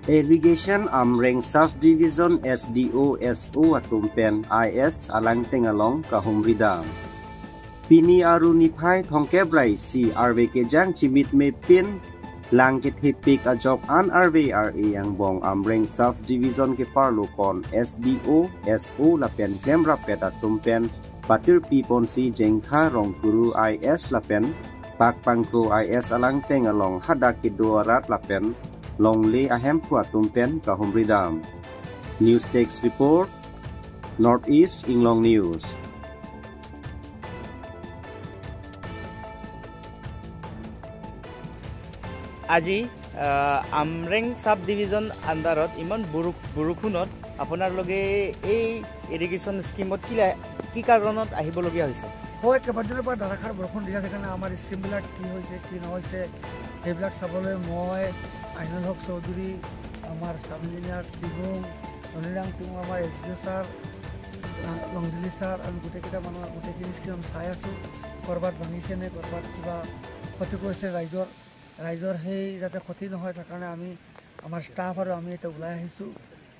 Irrigation Amreng Subdivision SDO SO atumpen IS alang tengalong kahumridam. Pini aru niphai thongkebrai si RV kejang chimit me pin langkit hipik ajok an RV RA yang bong Amreng Subdivision ke parlokon SDO SO lapen klem rapet atumpen patir pipon si jengkha rongkuru IS lapen pak pangko IS alang tengalong hadak kidoarat lapen Longley ahem kuatumpen kahumridam. News Text Report Northeast Inglong News. আজি আমৰেং sub division আন্ডাৰত ইমান বৰষুণত আপোনালোকে এই irrigation স্কিমত কি কাৰণত আহিবলগীয়া হৈছে? হয়, কেইবাদিনৰ পৰা ধাৰাসাৰ বৰষুণ দিয়া কাৰণে আমাৰ স্কিমবিলাক কি হৈছে কি নহৈছে সেইবিলাক চাবলৈ মই আইনুল হক চৌধুৰী, আমাৰ চাব ইঞ্জিনিয়াৰ টিগুং, অনিৰাং টিং, আমাৰ SDO ছাৰ, লংদিলি ছাৰ আৰু গোটেইকেইটা মানুহ গোটেইখিনি স্কিম চাই আছোঁ। ক'ৰবাত ভাঙিছে নে ক'ৰবাত কিবা ক্ষতি কৰিছে ৰাইজৰ সেই যাতে ক্ষতি নহয় তাৰ কাৰণে আমি আমাৰ ষ্টাফ আৰু আমি এতিয়া ওলাই আহিছোঁ।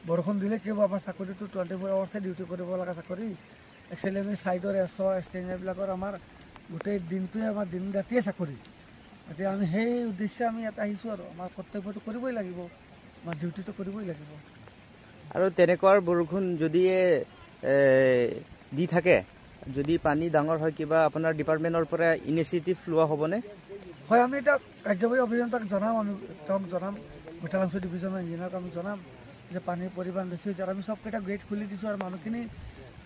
বৰষুণ দিলে কি হ'ব, আমাৰ চাকৰিটো 24 আৱাৰ্ছে ডিউটি কৰিব লগা চাকৰি। একচুৱেলি আমি ছাইডৰ ষ্টেঞ্জাৰবিলাকৰ আমাৰ গোটেই দিনটোৱে আমাৰ দিন ৰাতিয়ে চাকৰি। এতিয়া আমি সেই উদ্দেশ্যে আমি ইয়াত আহিছোঁ আৰু আমাৰ কৰ্তব্যটো কৰিবই লাগিব, আমাৰ ডিউটিটো কৰিবই লাগিব। আৰু তেনেকুৱা বৰষুণ যদি দি থাকে, যদি পানী ডাঙৰ হয়, কিবা আপোনাৰ ডিপাৰ্টমেণ্টৰ পৰা ইনিচিয়েটিভ লোৱা হ'বনে? হয়, আমি এতিয়া কাৰ্যবাহী অভিযন্তাক জনাম, আমি তেওঁক জনাম, গোটালাংচু ডিভিজনৰ ইঞ্জিনিয়াৰক আমি জনাম যে পানীৰ পৰিমাণ বেছি হৈছে। আৰু আমি চবকেইটা গেট খুলি দিছোঁ আৰু মানুহখিনি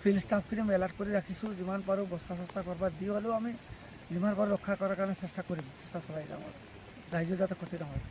ফিল্ড ষ্টাফখিনি আমি এলাৰ্ট কৰি ৰাখিছোঁ। যিমান পাৰোঁ বস্তা চস্তা কৰবাত দি হ'লেও আমি যিমান পাৰোঁ ৰক্ষা কৰাৰ কাৰণে চেষ্টা কৰিম, চেষ্টা চলাই যাম, ৰাইজৰ যাতে ক্ষতি নহয়।